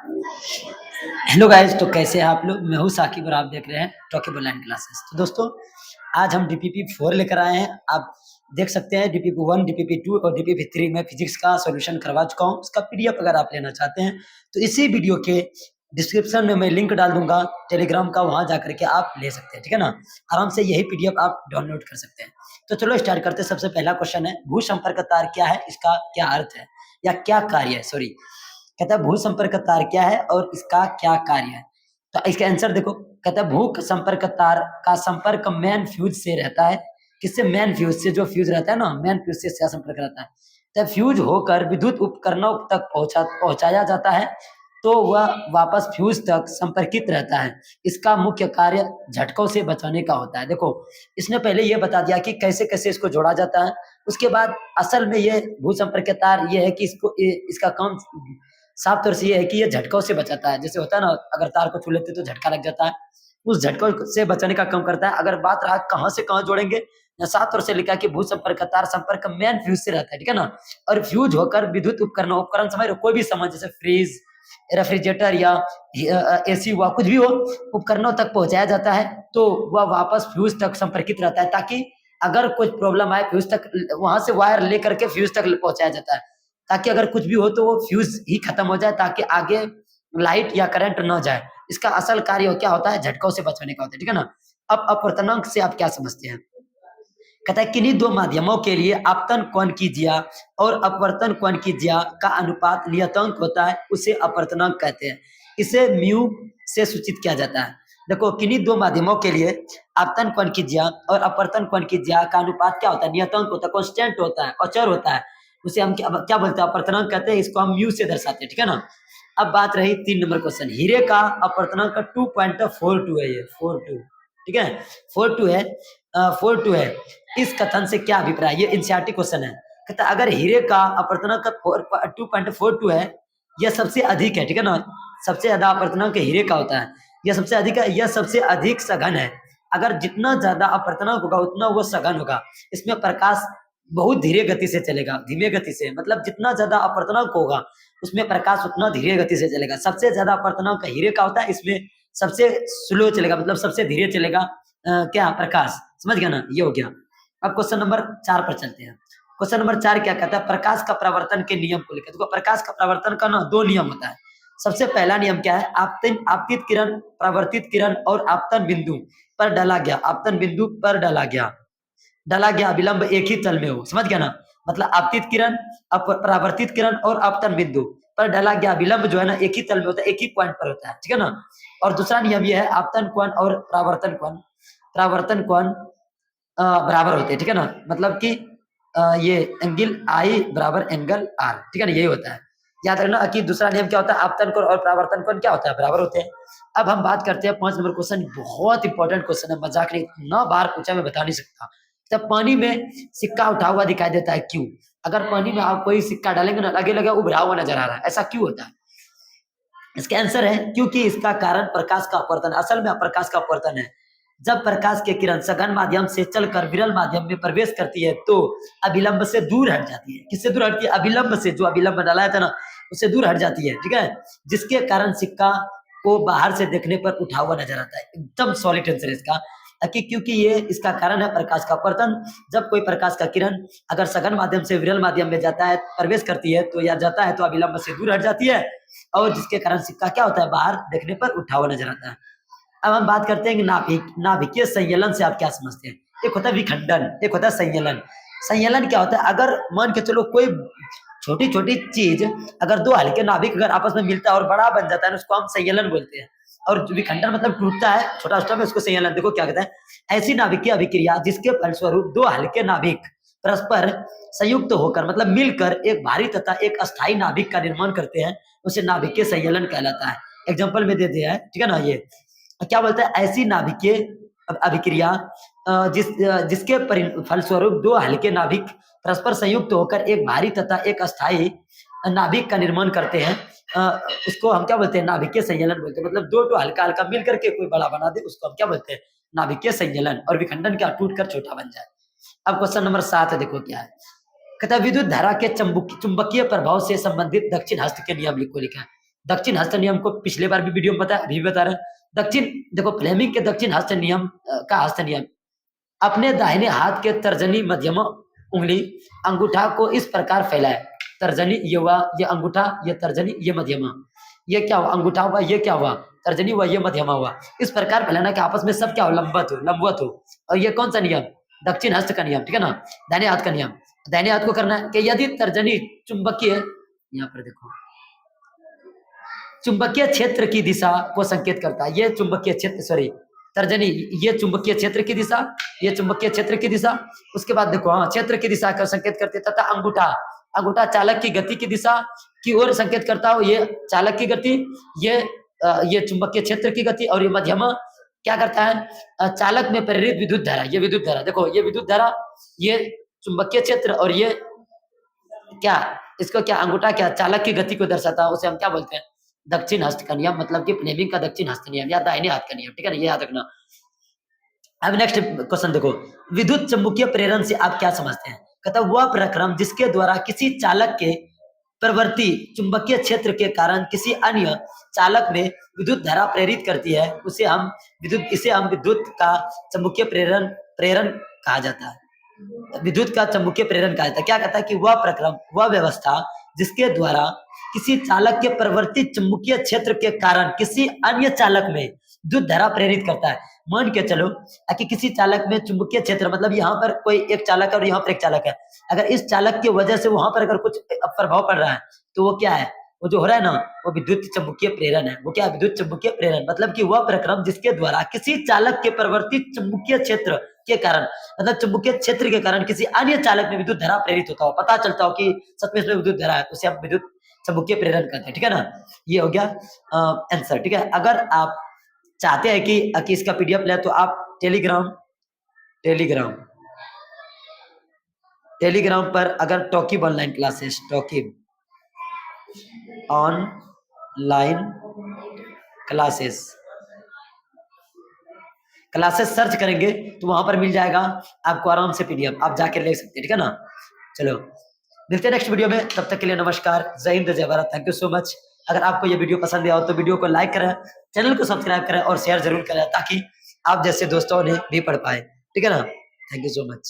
Hello guys, तो कैसे हैं आप लोग? मैं हूँ साकिब और आप देख रहे हैं टॉकेबल एंड क्लासेस। तो दोस्तों, आज हम डीपीपी 4 लेकर आए हैं। आप देख सकते हैं डीपीपी 1, डीपीपी 2 और डीपीपी 3 में फिजिक्स का सॉल्यूशन करवा चुका हूँ। उसका पीडीएफ अगर आप लेना चाहते हैं तो इसी वीडियो के डिस्क्रिप्शन में मैं लिंक डाल दूंगा टेलीग्राम का, वहां जाकर के आप ले सकते हैं। ठीक है ना? आराम से यही पीडीएफ आप डाउनलोड कर सकते हैं। तो चलो स्टार्ट करते हैं। सबसे पहला क्वेश्चन है, भू संपर्क तार क्या है, इसका क्या अर्थ है या क्या कार्य है? सॉरी, कहता है भू संपर्क तार क्या है और इसका क्या कार्य है। तो इसका आंसर देखो, कहता है भू संपर्क तार का संपर्क मेन फ्यूज से रहता है। किससे? मेन फ्यूज से। जो फ्यूज रहता है ना, मेन फ्यूज से इसका संपर्क रहता है। तो फ्यूज होकर विद्युत उपकरणों तक पहुंचाया जाता है, तो वह वापस फ्यूज तक संपर्कित रहता है। इसका मुख्य कार्य झटकों से बचाने का होता है। देखो, इसने पहले ये बता दिया कि कैसे कैसे इसको जोड़ा जाता है। उसके बाद असल में ये भू संपर्क तार ये है कि इसका काम साफ तौर से ये है कि ये झटकों से बचाता है। जैसे होता है ना, अगर तार को छू लेते तो झटका लग जाता है, उस झटकों से बचाने का काम करता है। अगर बात रहा कहाँ से कहाँ जोड़ेंगे, यहाँ साफ तौर से लिखा है कि भू संपर्क तार संपर्क मेन फ्यूज से रहता है। ठीक है ना? और फ्यूज होकर विद्युत उपकरण समझ रहे हो, कोई भी सामान जैसे फ्रिज, रेफ्रिजरेटर या एसी हुआ, कुछ भी हो, उपकरणों तक पहुंचाया जाता है, तो वह वापस फ्यूज तक संपर्कित रहता है, ताकि अगर कुछ प्रॉब्लम आए फ्यूज तक, वहां से वायर लेकर के फ्यूज तक पहुंचाया जाता है, ताकि अगर कुछ भी हो तो वो फ्यूज ही खत्म हो जाए, ताकि आगे लाइट या करंट न जाए। इसका असल कार्य क्या होता है? झटकों से बचने का होता है। ठीक है ना? अब अपवर्तनांक से आप क्या समझते हैं? कहता है किन्हीं दो माध्यमों के लिए आपतन कोण की ज्या और अपवर्तन कोण की ज्या का अनुपात नियतांक होता है, उसे अपवर्तनांक कहते हैं। इसे म्यू से सूचित किया जाता है। देखो, किन्हीं दो माध्यमों के लिए आपतन कोण की ज्या और अपवर्तन कोण की ज्या का अनुपात क्या होता है? नियतांक होता है, कांस्टेंट होता है, अचर होता है। उसे हम क्या बोलते हैं? अपवर्तनांक कहते हैं। इसको हम म्यू से दर्शाते हैं। ठीक है ना? अब बात रही 3 नंबर क्वेश्चन। हीरे का अपवर्तनांक 2.42 है, ये 42। ठीक है, 42 है, 42 है। इस कथन से क्या अभिप्राय? ये एनसीईआरटी क्वेश्चन है। कहता अगर हीरे का अपवर्तनांक 2.42 है, यह सबसे अधिक है। ठीक है ना? सबसे ज्यादा अपवर्तनांक हीरे का होता है, यह सबसे अधिक है, यह सबसे अधिक सघन है। अगर जितना ज्यादा अपवर्तनांक होगा उतना वो सघन होगा। इसमें प्रकाश बहुत धीरे गति से चलेगा, धीमे गति से, मतलब जितना ज्यादा अपवर्तनांक होगा उसमें प्रकाश उतना धीरे गति से चलेगा। सबसे ज्यादा अपवर्तनांक हीरे का होता है, इसमें सबसे स्लो चलेगा, मतलब सबसे धीरे चलेगा। क्या? प्रकाश। समझ गया ना? ये हो गया। अब क्वेश्चन नंबर 4 पर चलते हैं। क्वेश्चन नंबर 4 क्या कहता है? प्रकाश का परावर्तन के नियम को लेकर। देखो, प्रकाश का परावर्तन का ना 2 नियम होता है। सबसे पहला नियम क्या है? आपतित किरण, परावर्तित किरण और आपतन बिंदु पर डाला गया, आपतन बिंदु पर डाला गया विलंब एक ही तल में हो। समझ गया ना? मतलब आपतित किरण, परावर्तित किरण और आपतन बिंदु पर डाला गया विलंब जो है ना, एक ही तल में होता है, एक ही पॉइंट पर होता है। ठीक है ना? और दूसरा नियम यह है, आपतन कोण और परावर्तन कोण बराबर होते हैं। ठीक है ना? मतलब कि ये एंगल आई बराबर एंगल आर। ठीक है ना? यही होता है। याद रखना कि दूसरा नियम क्या होता है? आपतन कोण और परावर्तन कोण क्या होता है? बराबर होते हैं। अब हम बात करते हैं 5 नंबर क्वेश्चन। बहुत इंपॉर्टेंट क्वेश्चन है, मजाक नहीं, इतना बार पूछा मैं बता नहीं सकता। जब पानी में सिक्का उठा हुआ दिखाई देता है, क्यों? अगर पानी में आप कोई सिक्का डालेंगे ना, लगे लगे उभरा हुआ नजर आ रहा है, ऐसा क्यों होता है? इसका आंसर है क्योंकि इसका कारण प्रकाश का अपवर्तन। असल में प्रकाश का अपवर्तन है। जब प्रकाश की किरण सघन माध्यम से चलकर विरल माध्यम में प्रवेश करती है तो अभिलंब से दूर हट जाती है। किससे दूर हटती है? अभिलंब से। जो अभिलंब डाला था ना, उससे दूर हट जाती है। ठीक है? जिसके कारण सिक्का को बाहर से देखने पर उठा हुआ नजर आता है। एकदम सॉलिड आंसर है इसका, क्योंकि ये इसका कारण है प्रकाश का अपवर्तन। जब कोई प्रकाश का किरण अगर सघन माध्यम से विरल माध्यम में जाता है, प्रवेश करती है तो या जाता है तो अभिलंब से दूर हट जाती है, और जिसके कारण सिक्का क्या होता है? बाहर देखने पर उठा हुआ नजर आता है। अब हम बात करते हैं कि नाभिकीय संयलन से आप क्या समझते हैं? एक होता है विखंडन, एक होता है संयलन। संयलन क्या होता है? अगर मान के चलो कोई छोटी छोटी चीज, अगर दो हल्के नाभिक अगर आपस में मिलता है और बड़ा बन जाता है, उसको हम संयलन बोलते हैं। और विखंडन मतलब टूटता है, छोटा छोटा में, उसको संयलन। देखो क्या कहता है? ऐसी नाभिकीय अभिक्रिया जिसके फलस्वरूप दो हल्के नाभिक परस्पर संयुक्त होकर, मतलब मिलकर एक भारी तथा एक अस्थायी नाभिक का निर्माण करते हैं, उसे नाभिकीय संयलन कहलाता है। एग्जाम्पल में दे दिया है। ठीक है ना? ये क्या बोलता है? ऐसी नाभिकीय अभिक्रिया जिसके फलस्वरूप दो हल्के नाभिक परस्पर संयुक्त होकर एक भारी तथा एक अस्थायी नाभिक का निर्माण करते हैं, उसको हम क्या बोलते हैं? नाभिकीय संयलन बोलते हैं। मतलब दो हल्का हल्का मिल करके कोई बड़ा बना दे, उसको हम क्या बोलते हैं? नाभिकीय संयलन। और विखंडन क्या? टूट कर छोटा बन जाए। अब क्वेश्चन नंबर 7 देखो क्या है। कहता है विद्युत धारा के चुंबकीय प्रभाव से संबंधित दक्षिण हस्त के नियम लिखो। लिखा है दक्षिण हस्त नियम को पिछले बार भी वीडियो में बताया, अभी भी बता रहे हैं। दक्षिण देखो, फ्लेमिंग के दक्षिण हस्त नियम का हस्त नियम, अपने दाहिने हाथ के तर्जनी मध्यम उंगली अंगूठा को इस प्रकार फैलाए। तर्जनी ये हुआ, ये अंगूठा, ये तर्जनी, ये मध्यमा। ये क्या हुआ? अंगूठा हुआ, ये क्या हुआ? तर्जनी हुआ, ये मध्यमा हुआ। इस प्रकार फैलाना कि आपस में सब क्या हो? लंबवत हो। और ये कौन सा नियम? दक्षिण हस्त का नियम, ठीक है ना, दाहिने हाथ का नियम। दाहिने हाथ को करना है कि यदि तर्जनी चुंबकीय, यहाँ पर देखो, चुंबकीय क्षेत्र की दिशा को संकेत करता है। ये चुंबकीय क्षेत्र, सॉरी, तर्जनी, ये चुंबकीय क्षेत्र की दिशा, ये चुंबकीय क्षेत्र की दिशा। उसके बाद देखो, हाँ, क्षेत्र की दिशा का संकेत करते, तथा अंगूठा, अंगूठा चालक की गति की दिशा की ओर संकेत करता हो। ये चालक की गति, ये चुंबकीय क्षेत्र की गति, और ये मध्यमा क्या करता है? चालक में प्रेरित विद्युत धारा। ये विद्युत धारा देखो, ये विद्युत धारा, ये चुंबकीय क्षेत्र, और ये क्या, इसको क्या, अंगूठा क्या चालक की गति को दर्शाता है। उसे हम क्या बोलते हैं? दक्षिण हस्त का नियम, मतलब कि फ्लेमिंग का दक्षिण हस्त नियम या दाहिने हाथ का नियम, ठीक है ना, ये याद रखना। अब नेक्स्ट क्वेश्चन देखो, विद्युत चुम्बकीय प्रेरण से आप क्या समझते हैं? कहता वह प्रक्रम जिसके द्वारा किसी चालक के प्रवृत्ति चुंबकीय क्षेत्र के कारण किसी अन्य चालक में विद्युत धारा प्रेरित करती है, इसे हम विद्युत का चुंबकीय प्रेरण प्रेरण कहा जाता है। विद्युत का चुंबकीय प्रेरण कहा जाता है। क्या कहता है कि वह प्रक्रम, वह व्यवस्था जिसके द्वारा किसी चालक के प्रवृत्ति चुंबकीय क्षेत्र के कारण किसी अन्य चालक में विद्युत धारा प्रेरित करता है। मान के चलो कि किसी चालक में चुंबकीय क्षेत्र, मतलब यहाँ पर कोई एक चालक है और यहाँ पर एक चालक है। अगर इस चालक की वजह से वहां पर अगर कुछ प्रभाव पड़ रहा है, तो वो क्या है? वो जो हो रहा है ना, वो विद्युत चुंबकीय प्रेरण है। वो क्या है? विद्युत चुंबकीय प्रेरण, मतलब कि वह प्रक्रम जिसके द्वारा किसी चालक के प्रवर्तित चुंबकीय क्षेत्र के कारण, मतलब चुंबकीय क्षेत्र के कारण किसी अन्य चालक में विद्युत धारा प्रेरित होता हो, पता चलता हो कि सच में इसमें विद्युत धारा है, उसे हम विद्युत चुंबकीय प्रेरण कहते हैं, ठीक है ना। ये हो गया आंसर, ठीक है। अगर आप चाहते हैं कि इसका पीडीएफ ले, तो आप टेलीग्राम पर अगर टॉकिब ऑनलाइन क्लासेस, टॉकिब ऑनलाइन क्लासेस सर्च करेंगे तो वहां पर मिल जाएगा आपको आराम से पीडीएफ, आप जाके ले सकते हैं, ठीक है ना। चलो मिलते हैं नेक्स्ट वीडियो में, तब तक के लिए नमस्कार, जय हिंद, जय Bharat, thank you so much. अगर आपको ये वीडियो पसंद आया हो तो वीडियो को लाइक करें, चैनल को सब्सक्राइब करें और शेयर जरूर करें, ताकि आप जैसे दोस्तों ने भी पढ़ पाए, ठीक है ना। Thank you so much.